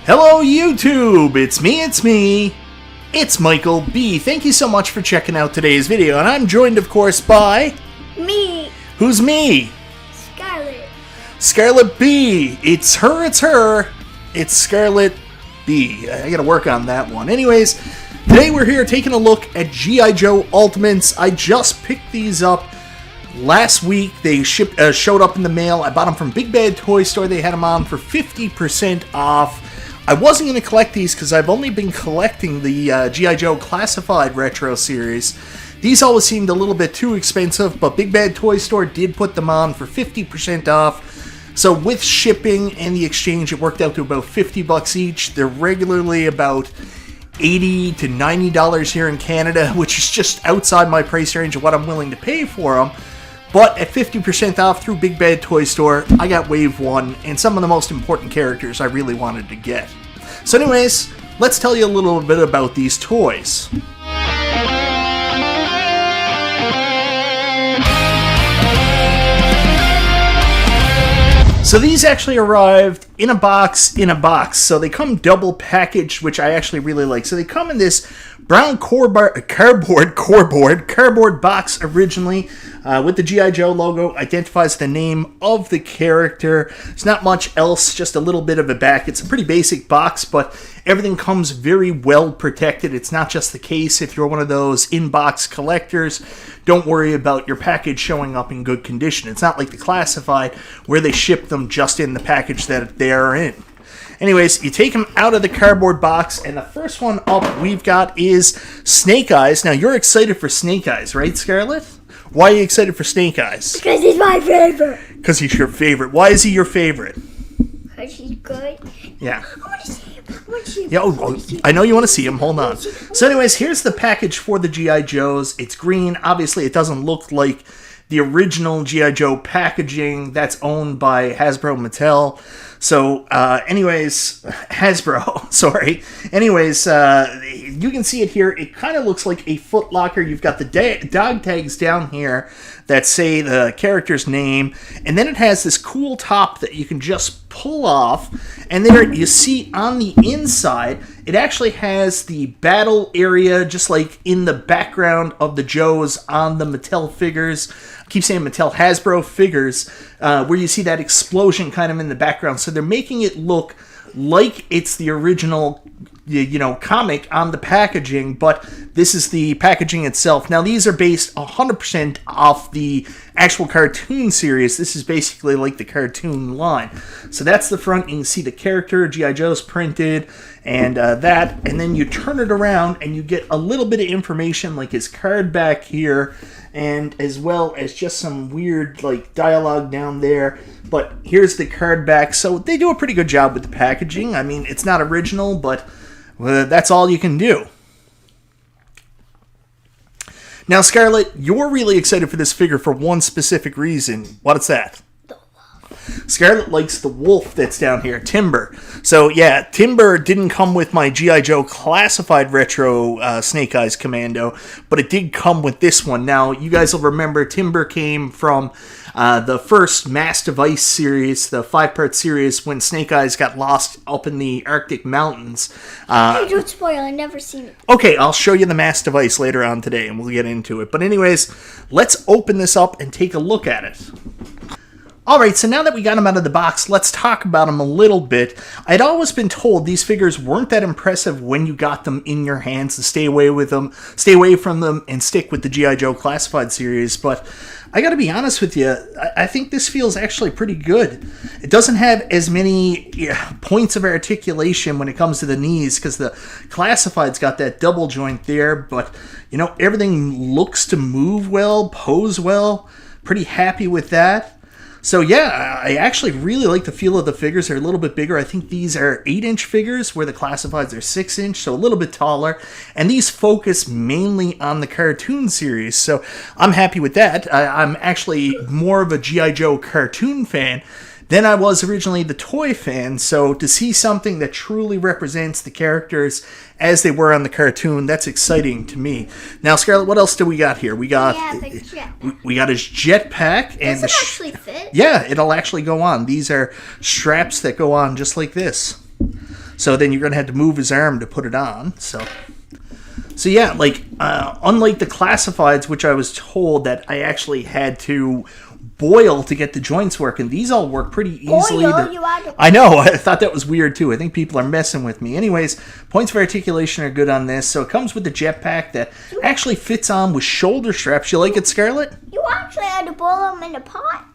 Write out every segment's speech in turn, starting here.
Hello YouTube, it's me, it's Michael B. Thank you so much for checking out today's video, and I'm joined of course by... Me. Who's me? Scarlet. Scarlet B. It's her. It's Scarlet B. I gotta work on that one. Anyways, today we're here taking a look at G.I. Joe Ultimates. I just picked these up last week. They showed up in the mail. I bought them from Big Bad Toy Store. They had them on for 50% off. I wasn't going to collect these because I've only been collecting the G.I. Joe Classified Retro Series. These always seemed a little bit too expensive, but Big Bad Toy Store did put them on for 50% off. So with shipping and the exchange, it worked out to about $50 each. They're regularly about $80 to $90 here in Canada, which is just outside my price range of what I'm willing to pay for them. But at 50% off through Big Bad Toy Store, I got Wave 1 and some of the most important characters I really wanted to get. So anyways, let's tell you a little bit about these toys. So these actually arrived in a box, So they come double packaged, which I actually really like. So they come in this brown cardboard box originally, with the G.I. Joe logo, identifies the name of the character. There's not much else, just a little bit of a back. It's a pretty basic box, but everything comes very well protected. It's not just the case. If you're one of those in-box collectors, don't worry about your package showing up in good condition. It's not like the Classified, where they ship them just in the package that they are in. Anyways, you take them out of the cardboard box, and the first one up we've got is Snake Eyes. Now, you're excited for Snake Eyes, right, Scarlet? Why are you excited for Snake Eyes? Because he's my favorite. Because he's your favorite. Why is he your favorite? Because he's good. Yeah. I want to see him. Yeah, I know you want to see him. Hold on. So anyways, here's the package for the G.I. Joes. It's green. Obviously, it doesn't look like the original G.I. Joe packaging that's owned by Hasbro Mattel. So, anyways, Hasbro, sorry. Anyways, you can see it here. It kind of looks like a Foot Locker. You've got the dog tags down here that say the character's name. And then it has this cool top that you can just pull off. And there you see on the inside, it actually has the battle area just like in the background of the Joes on the Mattel figures. I keep saying Mattel, Hasbro figures, where you see that explosion kind of in the background. So they're making it look like it's the original, comic on the packaging, but this is the packaging itself. Now, these are based 100% off the actual cartoon series. This is basically like the cartoon line. So that's the front. You can see the character, G.I. Joe's printed, and that. And then you turn it around, and you get a little bit of information, like his card back here, and as well as just some weird dialogue down there. But here's the card back. So they do a pretty good job with the packaging. I mean, it's not original, but that's all you can do. Now, Scarlet, you're really excited for this figure for one specific reason. What is that? Scarlet likes the wolf that's down here, Timber. So, yeah, Timber didn't come with my G.I. Joe Classified Retro Snake Eyes Commando, but it did come with this one. Now, you guys will remember Timber came from the first Mass of Ice series, the 5-part series, when Snake Eyes got lost up in the Arctic mountains. Hey, don't spoil, I've never seen it. Okay, I'll show you the Mass of Ice later on today, and we'll get into it. But anyways, let's open this up and take a look at it. Alright, so now that we got them out of the box, let's talk about them a little bit. I'd always been told these figures weren't that impressive when you got them in your hands, to stay away from them, and stick with the G.I. Joe Classified series, but I gotta be honest with you, I think this feels actually pretty good. It doesn't have as many points of articulation when it comes to the knees, because the Classified's got that double joint there, but, everything looks to move well, pose well. Pretty happy with that. So yeah, I actually really like the feel of the figures. They're a little bit bigger. I think these are 8-inch figures, where the Classifieds are 6-inch, so a little bit taller. And these focus mainly on the cartoon series, so I'm happy with that. I'm actually more of a G.I. Joe cartoon fan than I was originally the toy fan, so to see something that truly represents the characters as they were on the cartoon, that's exciting to me. Now, Scarlett, what else do we got here? We got we got his jetpack, and does it actually fit? Yeah, it'll actually go on. These are straps that go on just like this. So then you're going to have to move his arm to put it on. So yeah, like, unlike the classifieds, which I was told that I actually had to boil to get the joints working, these all work pretty easily. I know, I thought that was weird too. I think people are messing with me. Anyways, points of articulation are good on this. So it comes with the jetpack that actually fits on with shoulder straps. You like it, Scarlett? You actually had to boil them in a pot?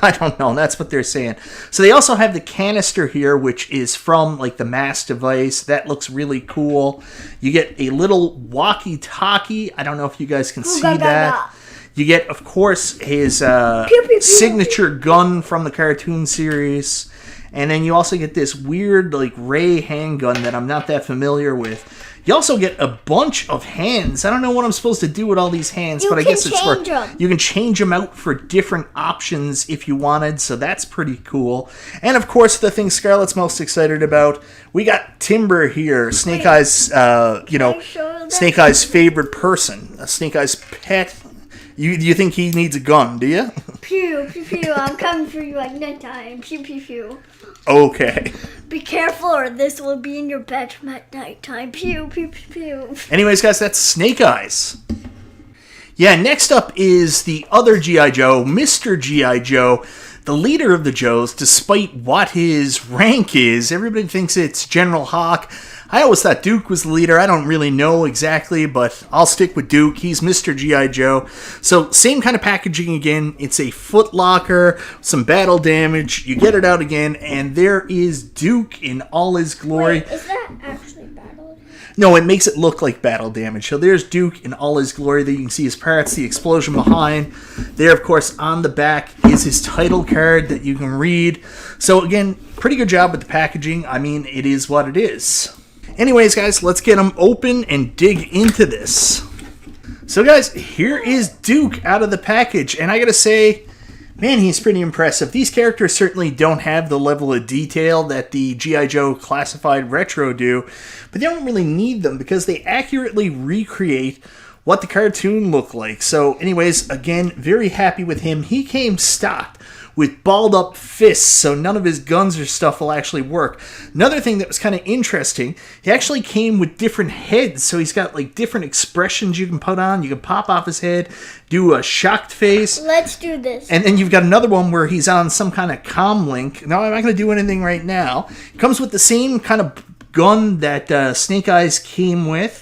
I don't know. That's what they're saying. So they also have the canister here, which is from like the mass device. That looks really cool. You get a little walkie-talkie. I don't know if you guys can see that. You get, of course, his signature gun from the cartoon series. And then you also get this weird like ray handgun that I'm not that familiar with. You also get a bunch of hands. I don't know what I'm supposed to do with all these hands, but I guess it's for you can change them out for different options if you wanted, so that's pretty cool. And of course, the thing Scarlett's most excited about, we got Timber here, Snake Eye's, Snake Eye's favorite person, Snake Eye's pet. You think he needs a gun, do you? Pew, pew, pew, I'm coming for you at nighttime. Pew, pew, pew. Okay. Be careful or this will be in your bedroom at nighttime. Pew, pew, pew, pew. Anyways, guys, that's Snake Eyes. Yeah, next up is the other G.I. Joe, Mr. G.I. Joe, the leader of the Joes, despite what his rank is. Everybody thinks it's General Hawk. I always thought Duke was the leader. I don't really know exactly, but I'll stick with Duke. He's Mr. G.I. Joe. So, same kind of packaging again. It's a foot locker, some battle damage. You get it out again, and there is Duke in all his glory. Wait, is that actually battle damage? No, it makes it look like battle damage. So there's Duke in all his glory. There you can see his parrots, the explosion behind. There, of course, on the back is his title card that you can read. So, again, pretty good job with the packaging. I mean, it is what it is. Anyways, guys, let's get them open and dig into this. So, guys, here is Duke out of the package. And I gotta say, man, he's pretty impressive. These characters certainly don't have the level of detail that the G.I. Joe Classified Retro do. But they don't really need them because they accurately recreate what the cartoon looked like. So, anyways, again, very happy with him. He came stocked with balled up fists, so none of his guns or stuff will actually work. Another thing that was kind of interesting, he actually came with different heads, so he's got like different expressions you can put on. You can pop off his head, do a shocked face. Let's do this. And then you've got another one where he's on some kind of comm link. No, I'm not going to do anything right now. It comes with the same kind of gun that Snake Eyes came with.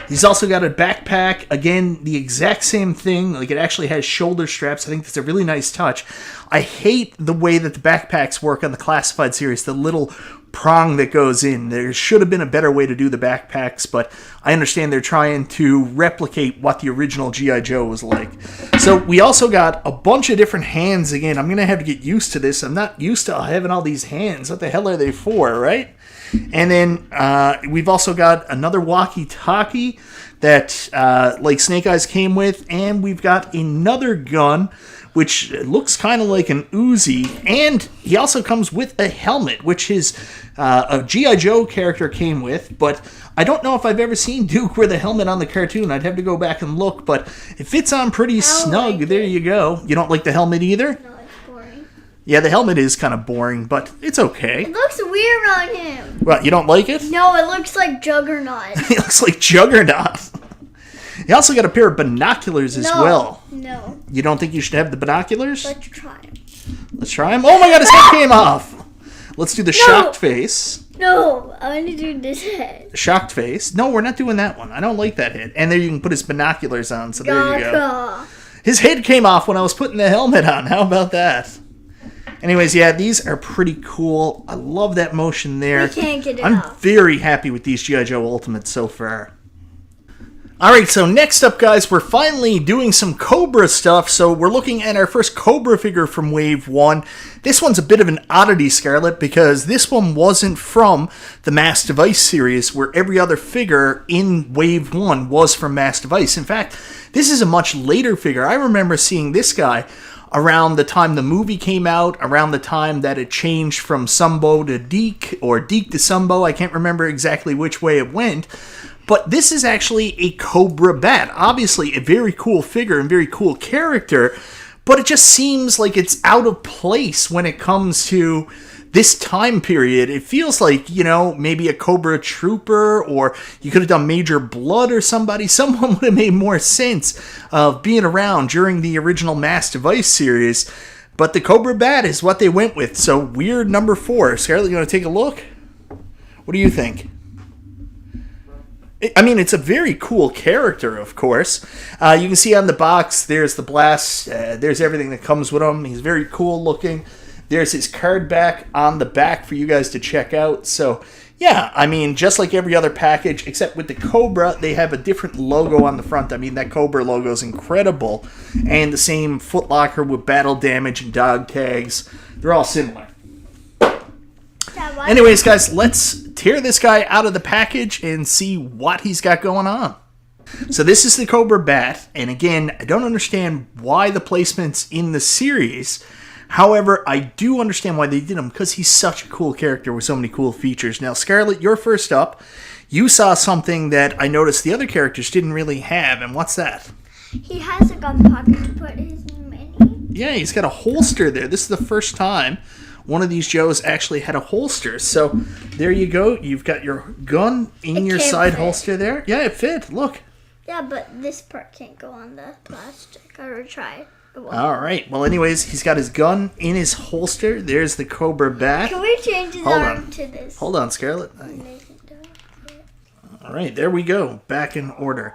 He's also got a backpack. Again, the exact same thing. Like, it actually has shoulder straps. I think that's a really nice touch. I hate the way that the backpacks work on the Classified series, the little prong that goes in. There should have been a better way to do the backpacks, but I understand they're trying to replicate what the original G.I. Joe was like. So we also got a bunch of different hands. Again, I'm going to have to get used to this. I'm not used to having all these hands. What the hell are they for, right? And then we've also got another walkie-talkie that like Snake Eyes came with, and we've got another gun which looks kind of like an Uzi, and he also comes with a helmet, which his a G.I. Joe character came with, but I don't know if I've ever seen Duke wear the helmet on the cartoon. I'd have to go back and look, but it fits on pretty snug. There you go. You don't like the helmet either? No, it's boring. Yeah, the helmet is kind of boring, but it's okay. It looks weird on him. What, you don't like it? No, it looks like Juggernaut. It looks like Juggernaut. You also got a pair of binoculars as well. No. You don't think you should have the binoculars? Let's try them. Let's try them. Oh my god, his head came off. Let's do the shocked face. No, I want to do this head. Shocked face. No, we're not doing that one. I don't like that head. And there you can put his binoculars on, so there you go. His head came off when I was putting the helmet on. How about that? Anyways, yeah, these are pretty cool. I love that motion there. We can't get it I'm off. very happy with these G.I. Joe Ultimates so far. Alright, so next up, guys, we're finally doing some Cobra stuff. So we're looking at our first Cobra figure from Wave 1. This one's a bit of an oddity, Scarlett, because this one wasn't from the Mass Device series, where every other figure in Wave 1 was from Mass Device. In fact, this is a much later figure. I remember seeing this guy around the time the movie came out, around the time that it changed from Sumbo to Deke, or Deke to Sumbo. I can't remember exactly which way it went. But this is actually a Cobra Bat. Obviously, a very cool figure and very cool character, but it just seems like it's out of place when it comes to this time period, it feels like, you know, maybe a Cobra Trooper, or you could have done Major Blood or somebody. Someone would have made more sense of being around during the original Mass Device series. But the Cobra Bat is what they went with. So, weird number 4. Scarlett, you want to take a look? What do you think? I mean, it's a very cool character, of course. You can see on the box, there's the blast. There's everything that comes with him. He's very cool looking. There's his card back on the back for you guys to check out. So, yeah, I mean, just like every other package, except with the Cobra, they have a different logo on the front. I mean, that Cobra logo is incredible. And the same Foot Locker with battle damage and dog tags. They're all similar. Anyways, guys, let's tear this guy out of the package and see what he's got going on. So this is the Cobra Bat. And again, I don't understand why the placement's in the series. However, I do understand why they did him, because he's such a cool character with so many cool features. Now, Scarlett, you're first up. You saw something that I noticed the other characters didn't really have, and what's that? He has a gun pocket to put his mini. Yeah, he's got a holster there. This is the first time one of these Joes actually had a holster. So, there you go. You've got your gun in your side holster there. Yeah, it fit. Look. Yeah, but this part can't go on the plastic. I would try. All right. Well, anyways, he's got his gun in his holster. There's the Cobra Bat. Can we change his arm to this? Hold on, Scarlett. All right. There we go. Back in order.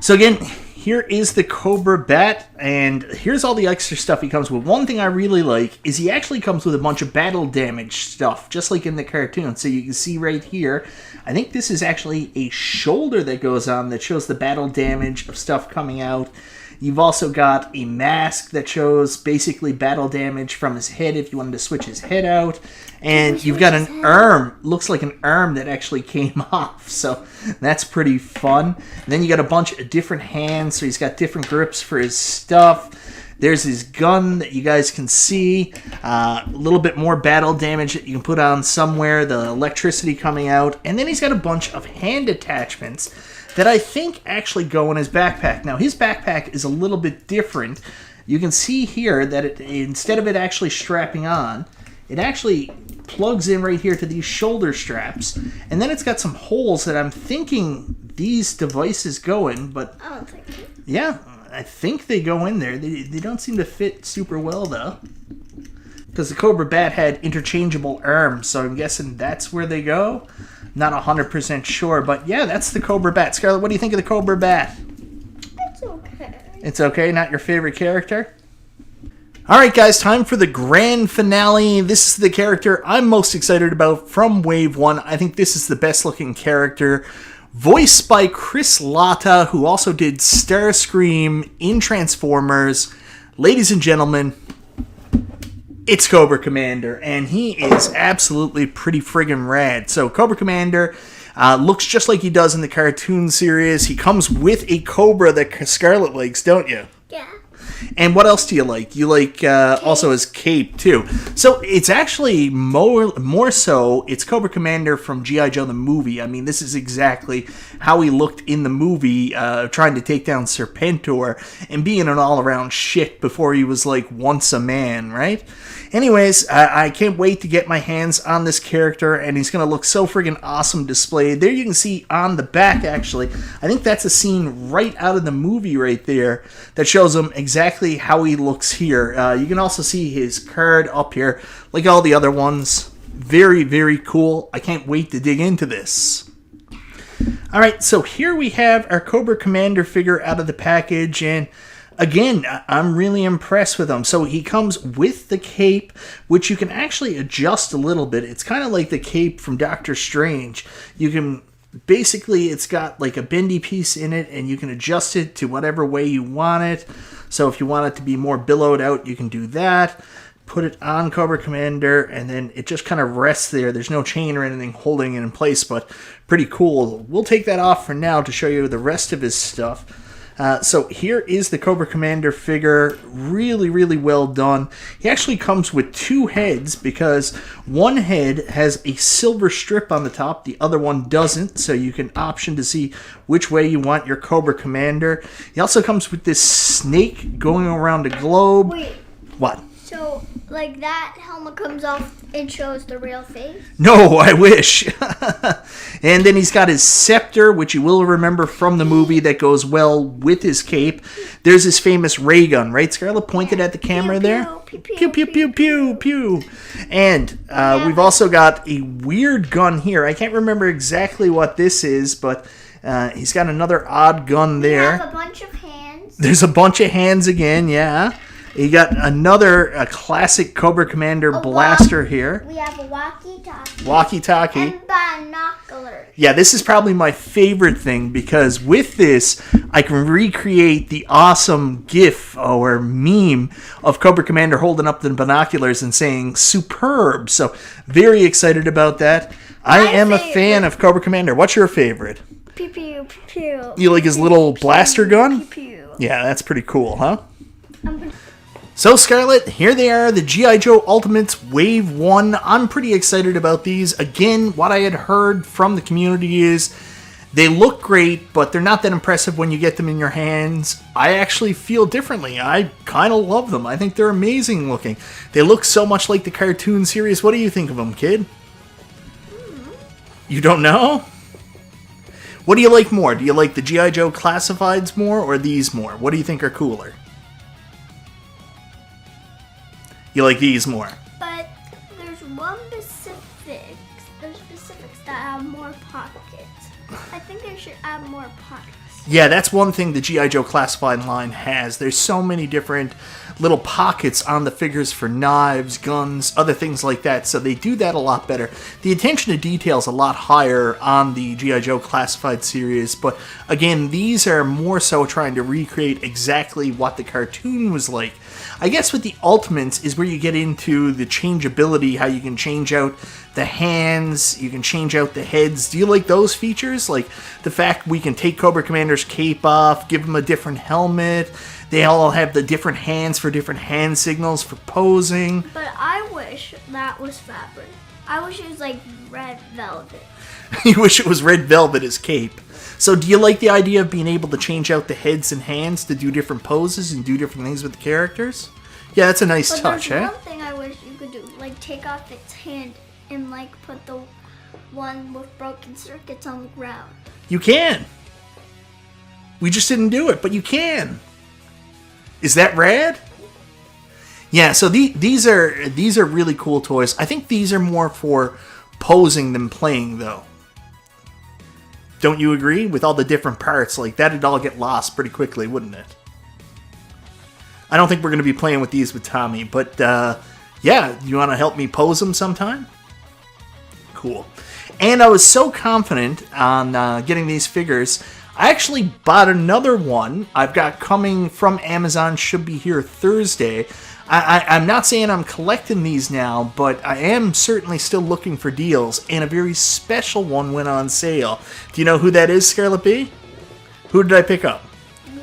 So, again, here is the Cobra Bat. And here's all the extra stuff he comes with. One thing I really like is he actually comes with a bunch of battle damage stuff, just like in the cartoon. So you can see right here, I think this is actually a shoulder that goes on that shows the battle damage of stuff coming out. You've also got a mask that shows basically battle damage from his head if you wanted to switch his head out. And you've got an arm, looks like an arm that actually came off. So that's pretty fun. And then you got a bunch of different hands, so he's got different grips for his stuff. There's his gun that you guys can see. A little bit more battle damage that you can put on somewhere. The electricity coming out. And then he's got a bunch of hand attachments that I think actually go in his backpack. Now, his backpack is a little bit different. You can see here that instead of it actually strapping on, it actually plugs in right here to these shoulder straps. And then it's got some holes that I'm thinking these devices go in, but I don't think so. Yeah, I think they go in there. They don't seem to fit super well, though, because the Cobra Bat had interchangeable arms, so I'm guessing that's where they go. Not 100% sure, but yeah, that's the Cobra Bat. Scarlett, what do you think of the Cobra Bat? It's okay. It's okay? Not your favorite character? Alright guys, time for the grand finale. This is the character I'm most excited about from Wave 1. I think this is the best looking character. Voiced by Chris Latta, who also did Starscream in Transformers. Ladies and gentlemen, it's Cobra Commander, and he is absolutely pretty friggin' rad. So Cobra Commander looks just like he does in the cartoon series. He comes with a Cobra that Scarlett likes, don't you? Yeah. And what else do you like? You like also his cape, too. So it's actually more so, it's Cobra Commander from G.I. Joe the movie. I mean, this is exactly how he looked in the movie, trying to take down Serpentor and being an all-around shit before he was, like, once a man, right? Anyways, I can't wait to get my hands on this character, and he's going to look so friggin' awesome displayed. There you can see on the back, actually, I think that's a scene right out of the movie right there that shows him exactly how he looks here. You can also see his card up here, like all the other ones. Very, very cool. I can't wait to dig into this. Alright, so here we have our Cobra Commander figure out of the package, and again, I'm really impressed with him. So he comes with the cape, which you can actually adjust a little bit. It's kind of like the cape from Doctor Strange. You can, basically, it's got like a bendy piece in it, and you can adjust it to whatever way you want it. So if you want it to be more billowed out, you can do that. Put it on Cobra Commander, and then it just kind of rests there. There's no chain or anything holding it in place, but pretty cool. We'll take that off for now to show you the rest of his stuff. So here is the Cobra Commander figure. Really, really well done. He actually comes with two heads because one head has a silver strip on the top. The other one doesn't, so you can option to see which way you want your Cobra Commander. He also comes with this snake going around a globe. Wait. What? So, like, that helmet comes off and shows the real face? No, I wish. And then he's got his scepter, which you will remember from the movie, that goes well with his cape. There's his famous ray gun, right, Scarlett? Pointed at the camera there. Pew, Pew, pew, pew, pew, pew. And we've also got a weird gun here. I can't remember exactly what this is, but he's got another odd gun there. We have a bunch of hands. There's a bunch of hands again, yeah. You got another classic Cobra Commander blaster here. We have a walkie-talkie. Walkie-talkie. And binoculars. Yeah, this is probably my favorite thing, because with this, I can recreate the awesome GIF or meme of Cobra Commander holding up the binoculars and saying "superb." So, very excited about that. I am a fan of Cobra Commander. What's your favorite? Pew, pew, pew. You like his little blaster gun? Pew, pew. Yeah, that's pretty cool, huh? So, Scarlett, here they are, the G.I. Joe Ultimates Wave 1. I'm pretty excited about these. Again, what I had heard from the community is they look great, but they're not that impressive when you get them in your hands. I actually feel differently. I kind of love them. I think they're amazing looking. They look so much like the cartoon series. What do you think of them, kid? You don't know? What do you like more? Do you like the G.I. Joe Classifieds more or these more? What do you think are cooler? You like these more? But there's specifics that have more pockets. I think they should add more pockets. Yeah, that's one thing the G.I. Joe Classified line has. There's so many different little pockets on the figures for knives, guns, other things like that, so they do that a lot better. The attention to detail is a lot higher on the G.I. Joe Classified series, but again, these are more so trying to recreate exactly what the cartoon was like. I guess with the Ultimates is where you get into the changeability, how you can change out the hands, you can change out the heads. Do you like those features? Like the fact we can take Cobra Commander's cape off, give him a different helmet. They all have the different hands for different hand signals for posing. But I wish that was fabric. I wish it was like red velvet. You wish it was red velvet as cape. So do you like the idea of being able to change out the heads and hands to do different poses and do different things with the characters? Yeah, that's a nice touch, there's eh? one thing I wish you could do, like take off its hand and like put the one with broken circuits on the ground. You can. We just didn't do it, but you can. Is that rad? Yeah, so these are really cool toys. I think these are more for posing than playing, though. Don't you agree? With all the different parts, like that'd all get lost pretty quickly, wouldn't it? I don't think we're going to be playing with these with Tommy, but yeah, you want to help me pose them sometime? Cool. And I was so confident on getting these figures, I actually bought another one I've got coming from Amazon, should be here Thursday. I'm not saying I'm collecting these now, but I am certainly still looking for deals, and a very special one went on sale. Do you know who that is, Scarlett B? Who did I pick up? Me.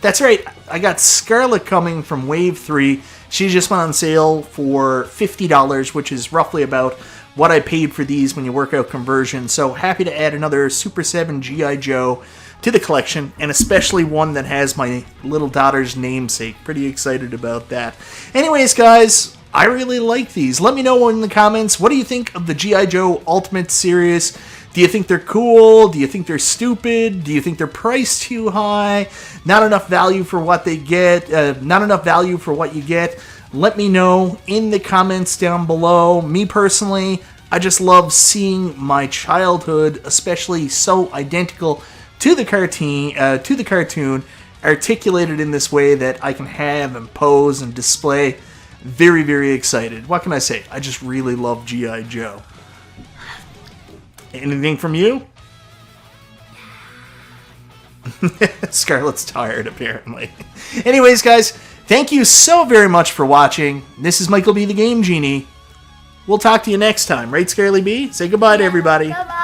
That's right, I got Scarlett coming from Wave 3. She just went on sale for $50, which is roughly about what I paid for these when you work out conversion. So happy to add another Super 7 G.I. Joe to the collection, and especially one that has my little daughter's namesake. Pretty excited about that. Anyways, guys, I really like these. Let me know in the comments, what do you think of the G.I. Joe Ultimate series? Do you think they're cool? Do you think they're stupid? Do you think they're priced too high? Not enough value for what they get? Not enough value for what you get? Let me know in the comments down below. Me personally, I just love seeing my childhood, especially so identical to the cartoon, articulated in this way that I can have and pose and display. Very, very excited. What can I say? I just really love G.I. Joe. Anything from you? Scarlett's tired, apparently. Anyways, guys, thank you so very much for watching. This is Michael B. the Game Genie. We'll talk to you next time, right, Scarlett B? Say goodbye to everybody. Bye-bye.